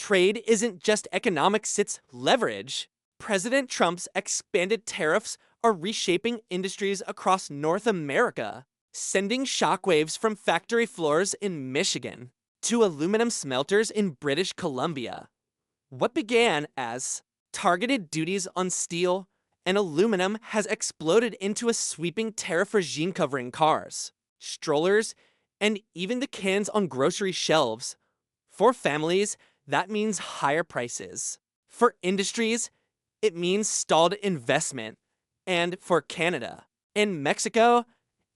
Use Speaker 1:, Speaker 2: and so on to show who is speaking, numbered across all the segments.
Speaker 1: trade isn't just economics, it's leverage. President Trump's expanded tariffs are reshaping industries across North America, sending shockwaves from factory floors in Michigan to aluminum smelters in British Columbia. What began as targeted duties on steel and aluminum has exploded into a sweeping tariff regime covering cars, strollers, and even the cans on grocery shelves. For families, that means higher prices. For industries, it means stalled investment. And for Canada and Mexico,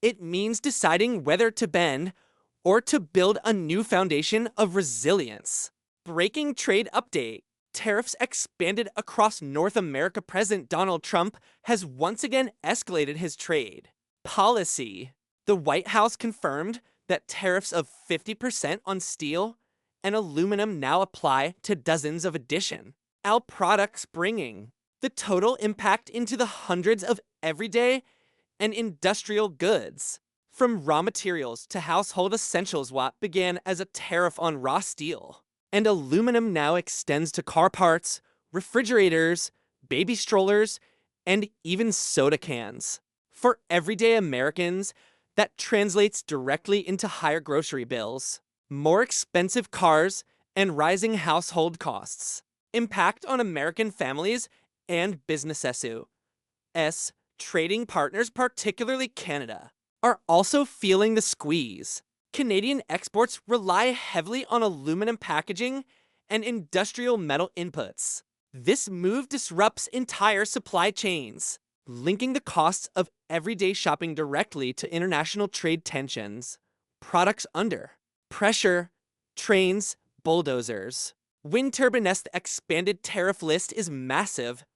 Speaker 1: it means deciding whether to bend or to build a new foundation of resilience. Breaking trade update. Tariffs expanded across North America. President Donald Trump has once again escalated his trade policy. The White House confirmed that tariffs of 50% on steel and aluminum now apply to dozens of additional products, bringing the total impact into the hundreds of everyday and industrial goods. From raw materials to household essentials, what began as a tariff on raw steel and aluminum now extends to car parts, refrigerators, baby strollers, and even soda cans. For everyday Americans, that translates directly into higher grocery bills, more expensive cars, and rising household costs. Impact on American families and businesses. Trading partners, particularly Canada, are also feeling the squeeze. Canadian exports rely heavily on aluminum packaging and industrial metal inputs. This move disrupts entire supply chains, linking the costs of everyday shopping directly to international trade tensions. Products under pressure: trains, bulldozers. Wind turbines. The expanded tariff list is massive.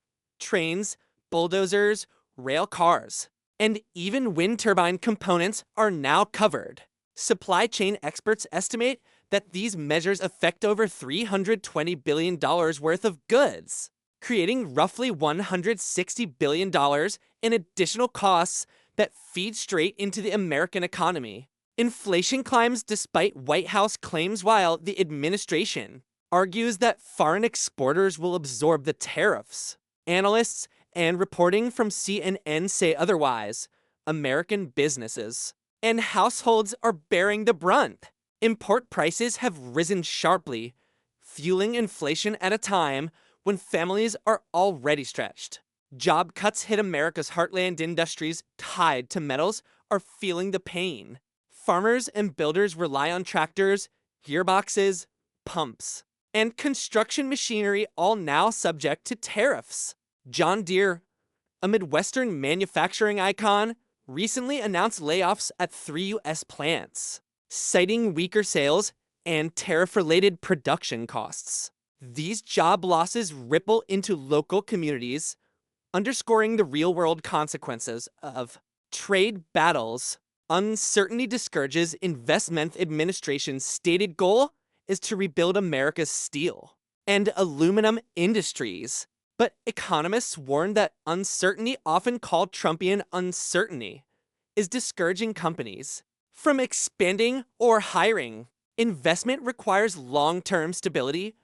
Speaker 1: Trains, bulldozers, rail cars, and even wind turbine components are now covered. Supply chain experts estimate that these measures affect over $320 billion worth of goods, creating roughly $160 billion in additional costs that feed straight into the American economy. Inflation climbs despite White House claims, while the administration argues that foreign exporters will absorb the tariffs. Analysts and reporting from CNN say otherwise. American businesses and households are bearing the brunt. Import prices have risen sharply, fueling inflation at a time when families are already stretched. Job cuts hit America's heartland. Industries tied to metals are feeling the pain. Farmers and builders rely on tractors, gearboxes, pumps, and construction machinery, all now subject to tariffs. John Deere, a Midwestern manufacturing icon, recently announced layoffs at 3 U.S. plants, citing weaker sales and tariff-related production costs. These job losses ripple into local communities, underscoring the real-world consequences of trade battles. Uncertainty discourages investment. Administration's stated goal is to rebuild America's steel and aluminum industries. But economists warn that uncertainty, often called Trumpian uncertainty, is discouraging companies from expanding or hiring. Investment requires long-term stability,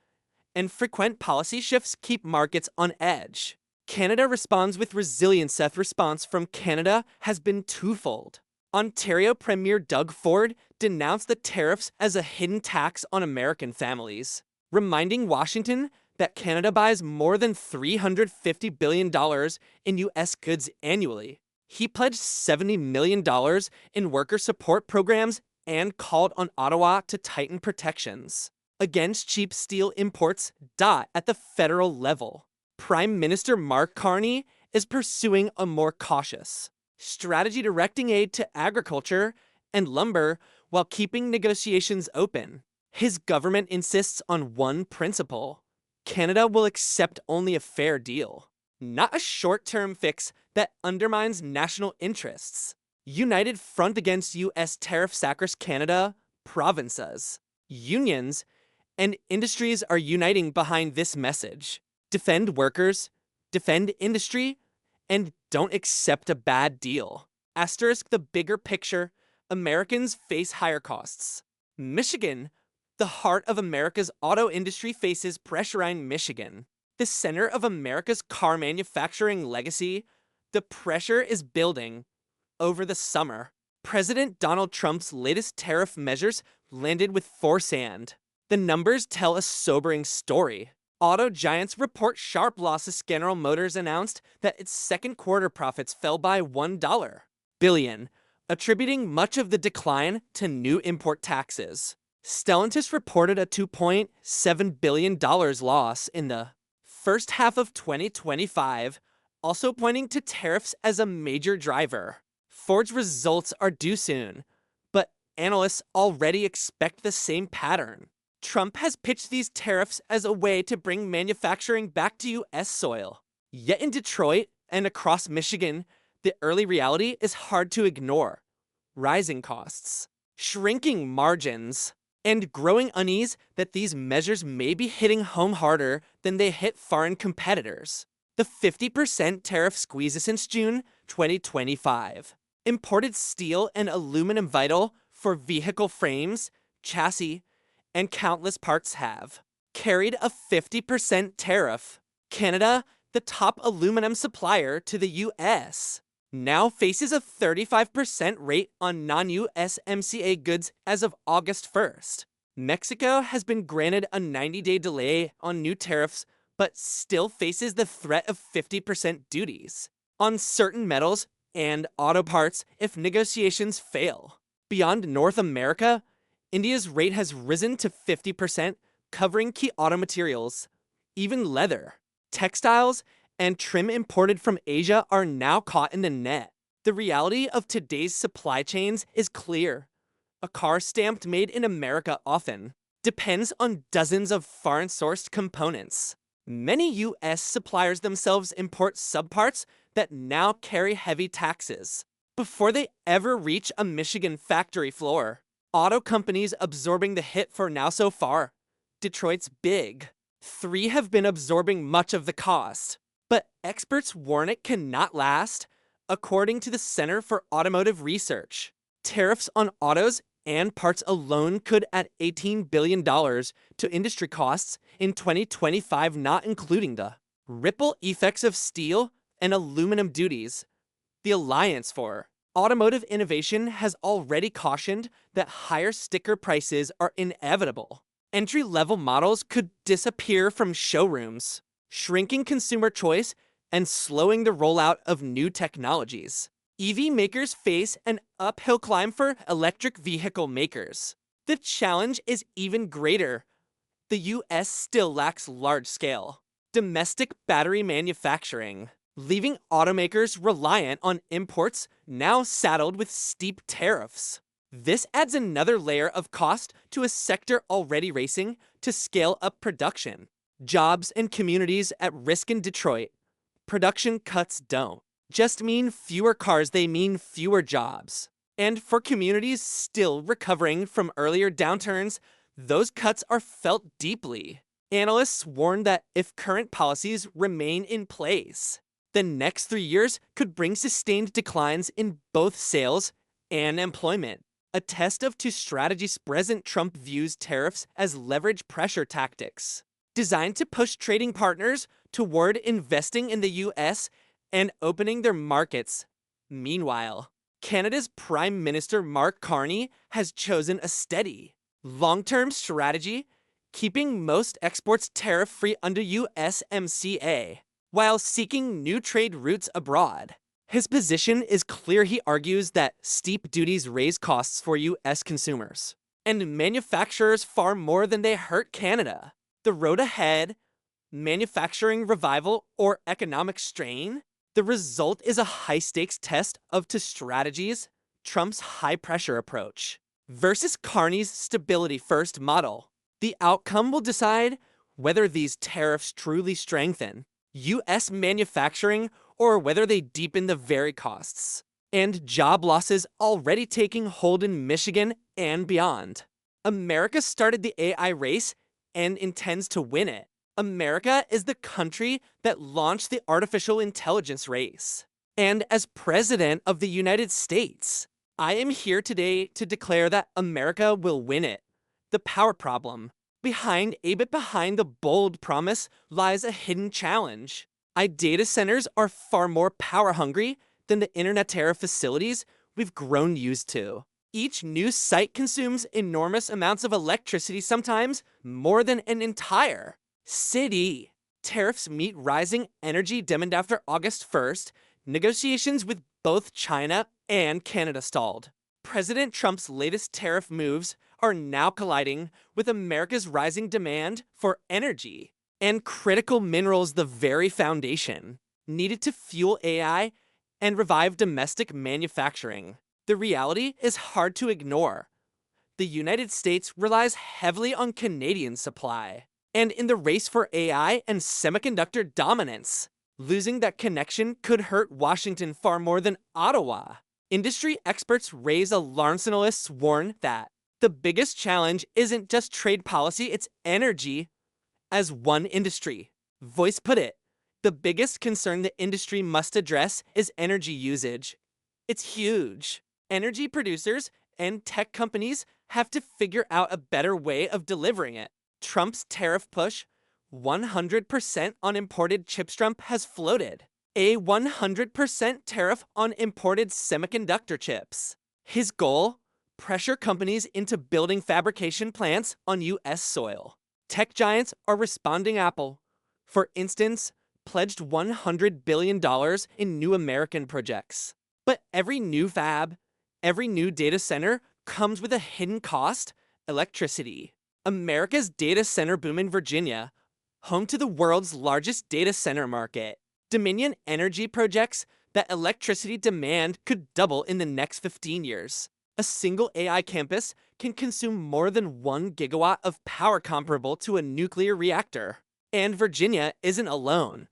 Speaker 1: and frequent policy shifts keep markets on edge. Canada responds with resilience. The response from Canada has been twofold. Ontario Premier Doug Ford denounced the tariffs as a hidden tax on American families, reminding Washington that Canada buys more than $350 billion in U.S. goods annually. He pledged $70 million in worker support programs and called on Ottawa to tighten protections against cheap steel imports. At the federal level, Prime Minister Mark Carney is pursuing a more cautious strategy, directing aid to agriculture and lumber while keeping negotiations open. His government insists on one principle: Canada will accept only a fair deal, not a short-term fix that undermines national interests. United front against U.S. tariffs. Across Canada, provinces, unions, and industries are uniting behind this message. Defend workers, defend industry, and don't accept a bad deal. Asterisk the bigger picture: Americans face higher costs. Michigan The heart of America's auto industry faces pressuring Michigan, the center of America's car manufacturing legacy. The pressure is building. Over the summer, President Donald Trump's latest tariff measures landed with force and the numbers tell a sobering story. Auto giants report sharp losses. General Motors announced that its second quarter profits fell by $1 billion, attributing much of the decline to new import taxes. Stellantis reported a $2.7 billion loss in the first half of 2025, also pointing to tariffs as a major driver. Ford's results are due soon, but analysts already expect the same pattern. Trump has pitched these tariffs as a way to bring manufacturing back to U.S. soil. Yet in Detroit and across Michigan, the early reality is hard to ignore. Rising costs, shrinking margins, and growing unease that these measures may be hitting home harder than they hit foreign competitors. The 50% tariff squeeze since June 2025. Imported steel and aluminum vital for vehicle frames, chassis, and countless parts have carried a 50% tariff. Canada, the top aluminum supplier to the U.S., now faces a 35% rate on non-USMCA goods as of August 1st. Mexico has been granted a 90-day delay on new tariffs, but still faces the threat of 50% duties on certain metals and auto parts if negotiations fail. Beyond North America, India's rate has risen to 50%, covering key auto materials. Even leather, textiles, and trim imported from Asia are now caught in the net. The reality of today's supply chains is clear. A car stamped made in America often depends on dozens of foreign-sourced components. Many U.S. suppliers themselves import subparts that now carry heavy taxes before they ever reach a Michigan factory floor. Auto companies absorbing the hit for now so far. Detroit's big. 3 have been absorbing much of the cost, but experts warn it cannot last. According to the Center for Automotive Research, tariffs on autos and parts alone could add $18 billion to industry costs in 2025, not including the ripple effects of steel and aluminum duties. The Alliance for Automotive Innovation has already cautioned that higher sticker prices are inevitable. Entry-level models could disappear from showrooms, shrinking consumer choice and slowing the rollout of new technologies. EV makers face an uphill climb for electric vehicle makers. The challenge is even greater. The U.S. still lacks large-scale domestic battery manufacturing, leaving automakers reliant on imports now saddled with steep tariffs. This adds another layer of cost to a sector already racing to scale up production. Jobs and communities at risk in Detroit. Production cuts don't just mean fewer cars, they mean fewer jobs. And for communities still recovering from earlier downturns, those cuts are felt deeply. Analysts warn that if current policies remain in place, the next 3 years could bring sustained declines in both sales and employment. A test of two strategies. President Trump views tariffs as leverage pressure tactics, designed to push trading partners toward investing in the U.S. and opening their markets. Meanwhile, Canada's Prime Minister Mark Carney has chosen a steady, long-term strategy, keeping most exports tariff-free under USMCA, while seeking new trade routes abroad. His position is clear. He argues that steep duties raise costs for U.S. consumers and manufacturers far more than they hurt Canada. The road ahead, manufacturing revival or economic strain? The result is a high-stakes test of two strategies: Trump's high-pressure approach versus Carney's stability-first model. The outcome will decide whether these tariffs truly strengthen U.S. manufacturing or whether they deepen the very costs and job losses already taking hold in Michigan and beyond. America started the AI race and intends to win it. America is the country that launched the artificial intelligence race. And as President of the United States, I am here today to declare that America will win it. the power problem. Behind the bold promise lies a hidden challenge. Data centers are far more power hungry than the internet era facilities we've grown used to. Each new site consumes enormous amounts of electricity, sometimes more than an entire city. Tariffs meet rising energy demand after August 1st. Negotiations with both China and Canada stalled. President Trump's latest tariff moves are now colliding with America's rising demand for energy and critical minerals, the very foundation needed to fuel AI and revive domestic manufacturing. The reality is hard to ignore. The United States relies heavily on Canadian supply, and in the race for AI and semiconductor dominance, losing that connection could hurt Washington far more than Ottawa. Industry experts raise alarms. Analysts warn that the biggest challenge isn't just trade policy, it's energy as one industry. Voice put it, the biggest concern the industry must address is energy usage. It's huge. Energy producers and tech companies have to figure out a better way of delivering it. Trump's tariff push, 100% on imported chips. Trump has floated a 100% tariff on imported semiconductor chips. His goal? Pressure companies into building fabrication plants on U.S. soil. Tech giants are responding. Apple, for instance, pledged $100 billion in new American projects. But every new fab, every new data center comes with a hidden cost: electricity. America's data center boom in Virginia, home to the world's largest data center market. Dominion Energy projects that electricity demand could double in the next 15 years. A single AI campus can consume more than 1 gigawatt of power, comparable to a nuclear reactor. And Virginia isn't alone.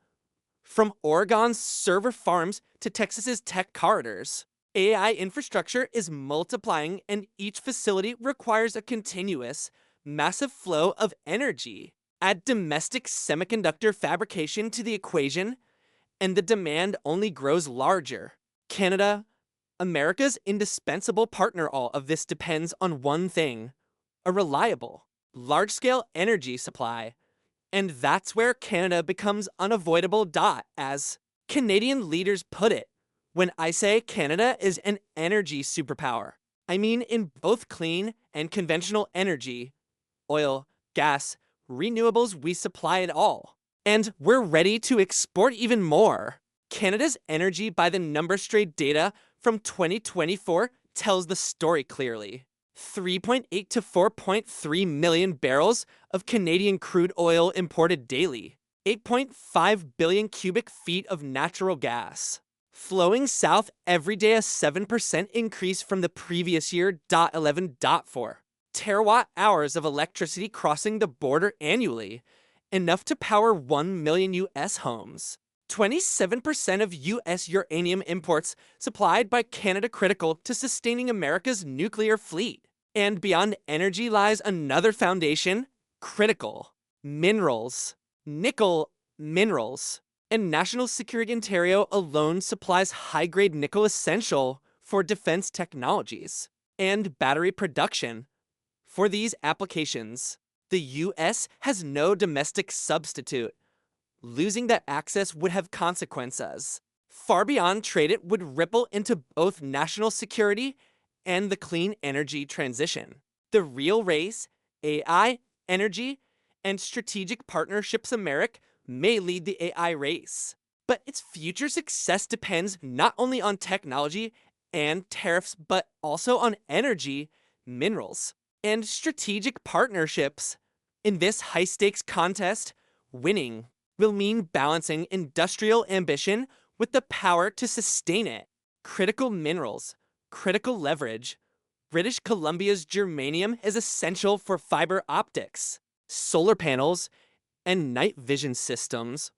Speaker 1: From Oregon's server farms to Texas's tech corridors, AI infrastructure is multiplying, and each facility requires a continuous, massive flow of energy. Add domestic semiconductor fabrication to the equation, and the demand only grows larger. Canada, America's indispensable partner. All of this depends on one thing: a reliable, large-scale energy supply. And that's where Canada becomes unavoidable. As Canadian leaders put it, when I say Canada is an energy superpower, I mean in both clean and conventional energy. Oil, gas, renewables, we supply it all. And we're ready to export even more. Canada's energy by the numbers trade data from 2024 tells the story clearly. 3.8 to 4.3 million barrels of Canadian crude oil imported daily. 8.5 billion cubic feet of natural gas flowing south every day, a 7% increase from the previous year. 11.4 terawatt hours of electricity crossing the border annually, enough to power 1 million U.S. homes. 27% of U.S. uranium imports supplied by Canada, critical to sustaining America's nuclear fleet. And beyond energy lies another foundation: critical minerals. Nickel minerals. And national security. Ontario alone supplies high-grade nickel, essential for defense technologies and battery production. For these applications, the U.S. has no domestic substitute. Losing that access would have consequences far beyond trade. It would ripple into both national security and the clean energy transition. The real race: AI, energy, and strategic partnerships. America may lead the AI race, but its future success depends not only on technology and tariffs, but also on energy, minerals, and strategic partnerships. In this high-stakes contest, winning will mean balancing industrial ambition with the power to sustain it. Critical minerals, critical leverage. British Columbia's germanium is essential for fiber optics, solar panels, and night vision systems.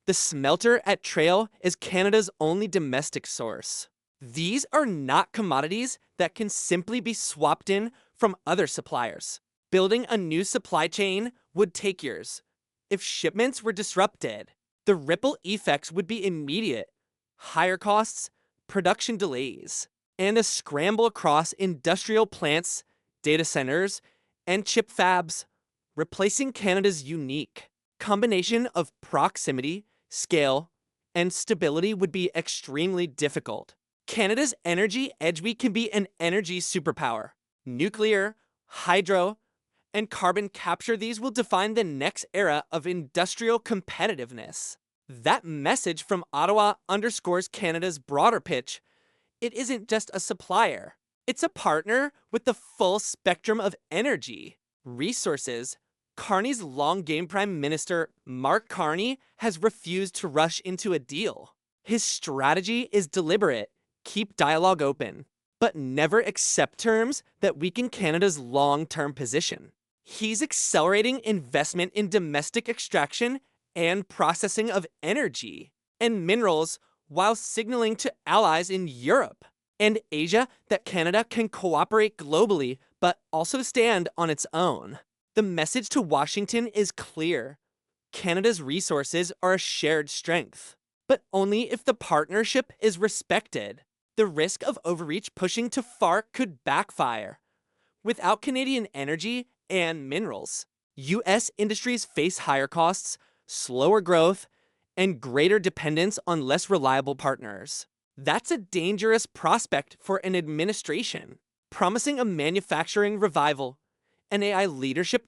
Speaker 1: The smelter at Trail is Canada's only domestic source. These are not commodities that can simply be swapped in from other suppliers. Building a new supply chain would take years. If shipments were disrupted, the ripple effects would be immediate: higher costs, production delays, and a scramble across industrial plants, data centers, and chip fabs, replacing Canada's unique combination of proximity, scale, and stability would be extremely difficult. Canada's energy edge can be an energy superpower. Nuclear, hydro, and carbon capture, these will define the next era of industrial competitiveness. That message from Ottawa underscores Canada's broader pitch. It isn't just a supplier. It's a partner with the full spectrum of energy resources. Carney's long-game Prime Minister, Mark Carney, has refused to rush into a deal. His strategy is deliberate. Keep dialogue open, but never accept terms that weaken Canada's long-term position. He's accelerating investment in domestic extraction and processing of energy and minerals while signaling to allies in Europe and Asia that Canada can cooperate globally but also stand on its own. The message to Washington is clear. Canada's resources are a shared strength, but only if the partnership is respected. The risk of overreach pushing too far could backfire. Without Canadian energy and minerals, U.S. industries face higher costs, slower growth, and greater dependence on less reliable partners. That's a dangerous prospect for an administration, promising a manufacturing revival and AI leadership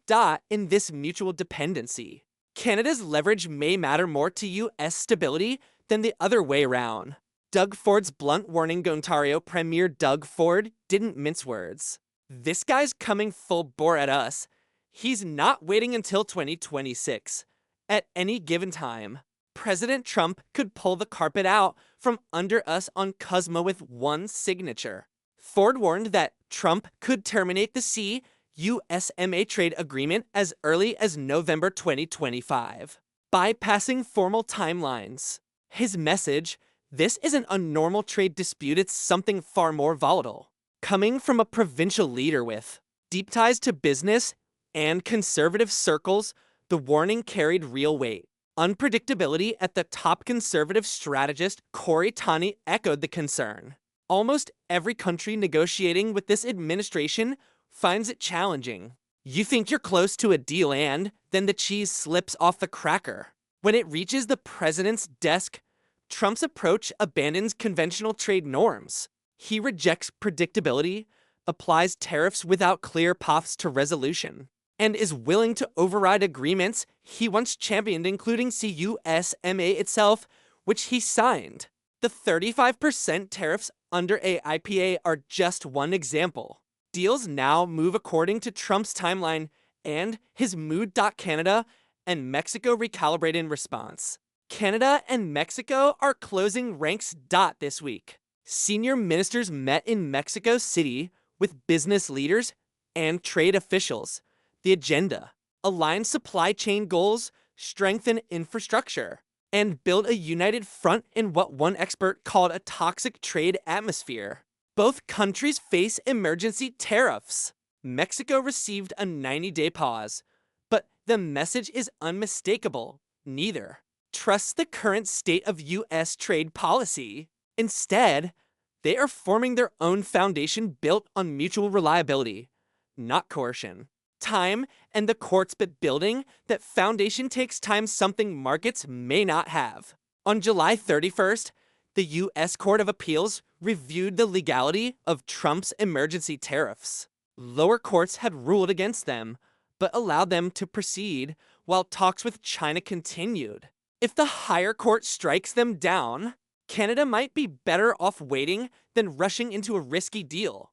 Speaker 1: in this mutual dependency. Canada's leverage may matter more to U.S. stability than the other way around. Doug Ford's blunt warning. Ontario Premier Doug Ford didn't mince words. This guy's coming full bore at us. He's not waiting until 2026. At any given time, President Trump could pull the carpet out from under us on Cosmo with one signature. Ford warned that Trump could terminate the USMA trade agreement as early as November 2025, bypassing formal timelines. His message: this isn't a normal trade dispute, it's something far more volatile. Coming from a provincial leader with deep ties to business and conservative circles, the warning carried real weight. Unpredictability at the top. Conservative strategist Corey Taney echoed the concern. Almost every country negotiating with this administration finds it challenging. You think you're close to a deal and then the cheese slips off the cracker. When it reaches the president's desk, Trump's approach abandons conventional trade norms. He rejects predictability, applies tariffs without clear paths to resolution, and is willing to override agreements he once championed, including USMA itself, which he signed. The 35% tariffs under AIPA are just one example. Deals now move according to Trump's timeline and his mood. Canada and Mexico recalibrate in response. Canada and Mexico are closing ranks. This week, senior ministers met in Mexico City with business leaders and trade officials. The agenda: align supply chain goals, strengthen infrastructure, and build a united front in what one expert called a toxic trade atmosphere. Both countries face emergency tariffs. Mexico received a 90-day pause, but the message is unmistakable. Neither trusts the current state of U.S. trade policy. Instead, they are forming their own foundation built on mutual reliability, not coercion. Time and the courts, but building that foundation takes time, something markets may not have. On July 31st, the U.S. Court of Appeals reviewed the legality of Trump's emergency tariffs. Lower courts had ruled against them, but allowed them to proceed while talks with China continued. If the higher court strikes them down, Canada might be better off waiting than rushing into a risky deal.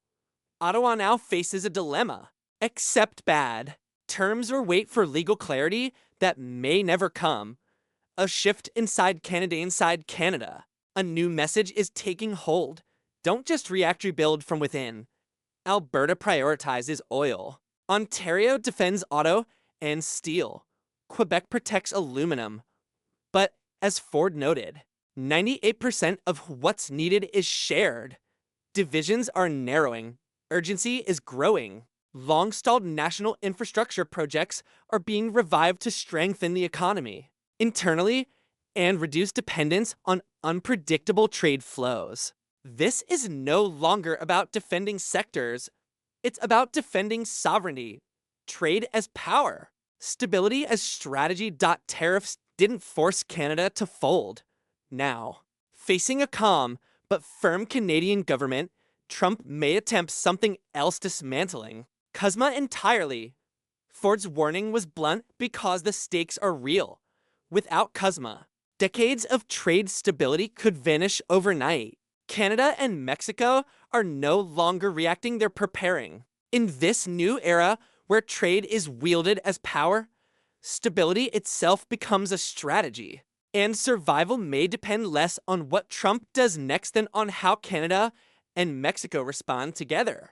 Speaker 1: Ottawa now faces a dilemma: accept bad terms or wait for legal clarity that may never come. A shift inside Canada. A new message is taking hold. Don't just react, rebuild from within. Alberta prioritizes oil. Ontario defends auto and steel. Quebec protects aluminum. But as Ford noted, 98% of what's needed is shared. Divisions are narrowing. Urgency is growing. Long-stalled national infrastructure projects are being revived to strengthen the economy internally and reduce dependence on unpredictable trade flows. This is no longer about defending sectors. It's about defending sovereignty, trade as power, stability as strategy. Tariffs didn't force Canada to fold. Now, facing a calm but firm Canadian government, Trump may attempt something else: dismantling CUSMA entirely. Ford's warning was blunt because the stakes are real. Without CUSMA, decades of trade stability could vanish overnight. Canada and Mexico are no longer reacting, they're preparing. In this new era where trade is wielded as power, stability itself becomes a strategy. And survival may depend less on what Trump does next than on how Canada and Mexico respond together.